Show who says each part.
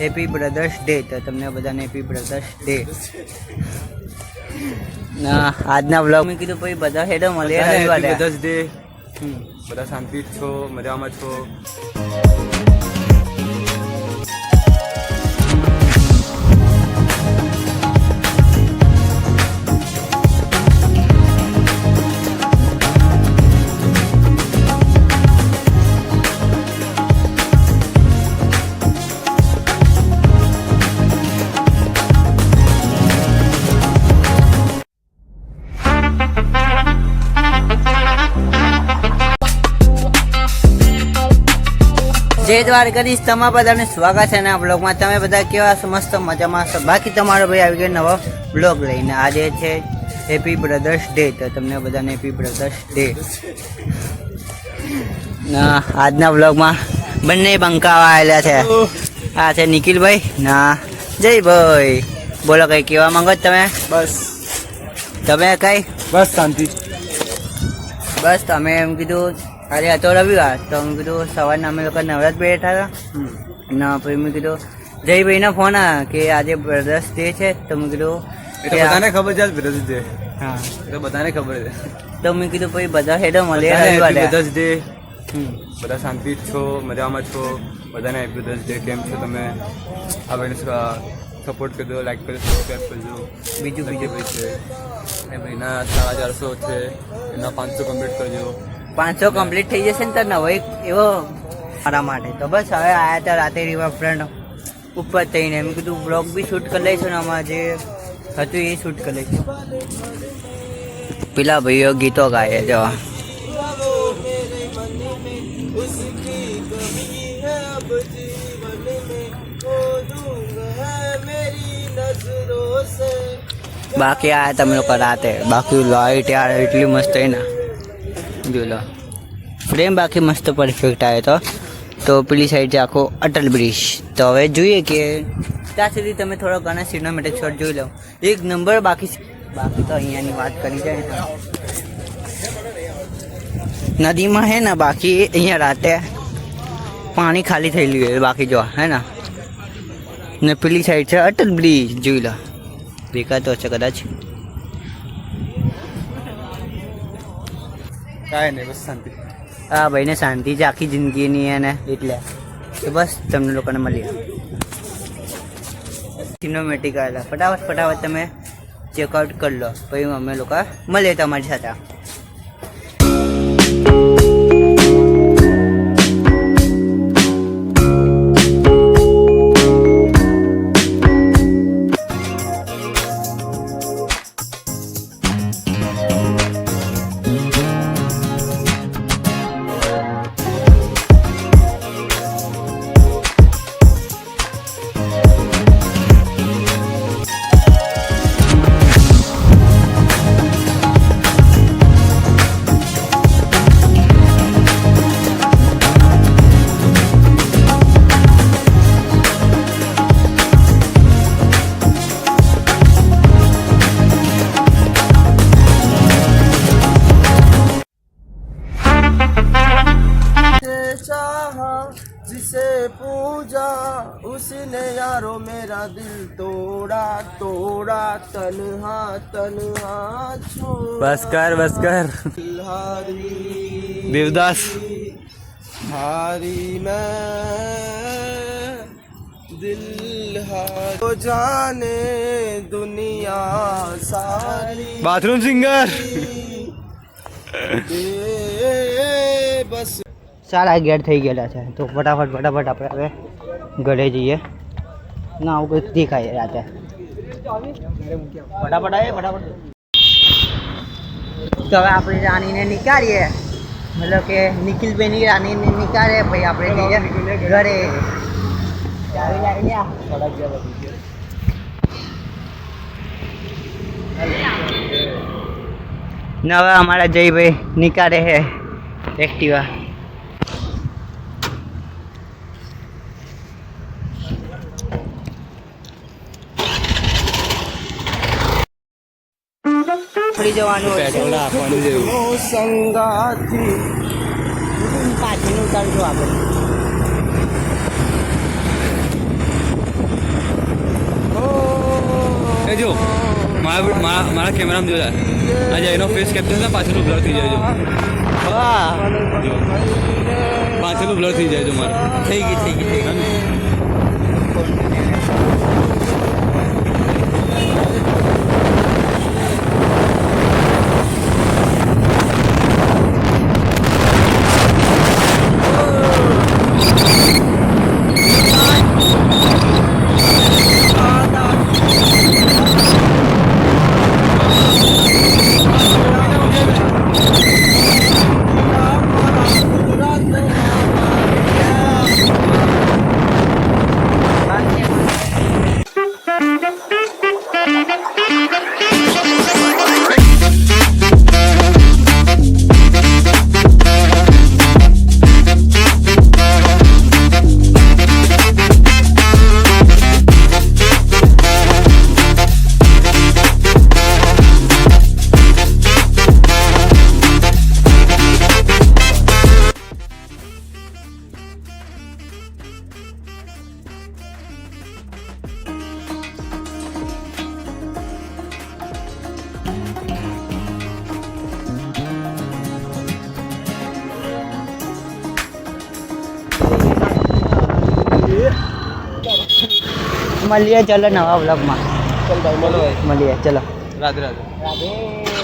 Speaker 1: Happy brothers day. તો તમને બધાને હેપી બ્રધર્સ ડે. આજના વ્લોગ મેં કીધું પછી બધા હેડો મળીએ રવિવારે.
Speaker 2: Brothers day. બધા શાંતિ છો, મજામાં છો?
Speaker 1: જય દ્વારકાધીશ, તમારા બધાને સ્વાગત છે આ બ્લોગમાં. તમે બધા કેવા છો? મસ્ત મજામાં છો? બાકી તમારો ભાઈ આવી ગયો નવો બ્લોગ લઈને. આજે છે હેપી બ્રધર્સ ડે. તો તમને બધાને હેપી બ્રધર્સ ડે. આજના બ્લોગમાં બંને બંકાવા આવેલા છે. આ છે નિખિલભાઈ ના જયભાઈ. બોલો કઈ કેવા માંગો છો તમે?
Speaker 2: બસ
Speaker 1: તમે કઈ?
Speaker 2: બસ શાંતિ.
Speaker 1: બસ તમે એમ કીધું અરે હતો રવિવાર તો મેં કીધું સવારના અમે લોકો નવરાત બેઠા હતા ના, પછી મેં કીધું જયભાઈના ફોન આવ્યા કે આજે બ્રધર્સ ડે છે. તો મેં કીધું
Speaker 2: બધાને ખબર છે બ્રધર્સ ડે.
Speaker 1: હા,
Speaker 2: તો બધાને ખબર છે.
Speaker 1: તો મેં કીધું પછી બધા હેડો મળીએ રવિવારે.
Speaker 2: Brothers day. બધા શાંતિ છો, મજામાં છો? બધાને હેપી બ્રધર્સ ડે. કેમ છો તમે? આ ભાઈને સપોર્ટ કરજો, લાઈક કરજો, સબસ્ક્રાઈબ કરજો. બીજું ભાઈ છે એ ભાઈના 450 છે, એના 500 કમ્પ્લીટ કરજો.
Speaker 1: 500 કમ્પ્લીટ થઈ જશે ને તો નવો એક એવો મારા માટે. તો બસ હવે આવ્યા હતા રાતે રીવા ફ્રેન્ડ ઉપર થઈને. એમ કીધું બ્લોગ બી શૂટ કરી લઈશું ને આમાં જે હતું એ શૂટ કરી લઈશું. પેલા ભાઈઓ ગીતો ગાય જો. બાકી આ તમે લોકો રાતે બાકી લાઈટ યાર એટલી મસ્ત થઈ ને જોઈ લો. ફ્રેમ બાકી મસ્ત પરફેક્ટ આવ્યો તો પેલી સાઈડ છે આખો અટલ બ્રિજ. તો હવે જોઈએ કે ત્યાં સુધી તમે થોડો ઘણા સિનેમેટિક શોટ જોઈ લો. એક નંબર. બાકી તો અહીંયાની વાત કરી જાય નદીમાં હે ને, બાકી અહીંયા રાતે પાણી ખાલી થયેલું હોય બાકી જો હે ને પેલી સાઈડ છે અટલ બ્રિજ જોઈ લો. દેખાતો હશે કદાચ.
Speaker 2: કાંઈ નહીં, બસ શાંતિ.
Speaker 1: હા ભાઈને શાંતિ છે આખી જિંદગીની એને એટલે તો બસ તમને લોકોને મળીએ. સિનેમેટિક આવેલા ફટાફટ તમે ચેકઆઉટ કરી લો પછી અમે લોકો મળીએ તમારી સાથે.
Speaker 2: जिसे पूजा उसने यारो मेरा दिल तोड़ा तन्हा बस कर देवदास हारी मैं दिल हार तो जाने दुनिया सारी. बाथरूम सिंगर बस
Speaker 1: 11:30 થઈ ગયેલા છે તો ફટાફટ આપણે હવે ઘરે જઈએ. ના આવું કંઈક દેખાય રાતે. ફટાફટ તો હવે આપણી રાણીને નીકાળીએ, મતલબ કે નિખિલભાઈની રાણીને નીકાળે પછી આપણે જઈએ ઘરે. ને હવે અમારા જયભાઈ નીકાળે છે એક્ટિવા. જવાનું
Speaker 2: પેટ્રોલ આપવાનું જેવું
Speaker 1: સંગાથી પાછળનું ઉતારશું આપણે.
Speaker 2: એ જો મારા કેમેરામાં જોયા આજે એનો ફેસ કેપ્ચર છે પાછળનું બ્લર થઈ જાય જો
Speaker 1: વાહ
Speaker 2: જો પાછળનું બ્લર થઈ જાય જો મારે
Speaker 1: થઈ ગઈ મળીએ ચલો નવા બ્લોગમાં
Speaker 2: ચાલ ભાઈ મળો
Speaker 1: મળીએ ચલો
Speaker 2: રાધે રાધે
Speaker 1: રાધે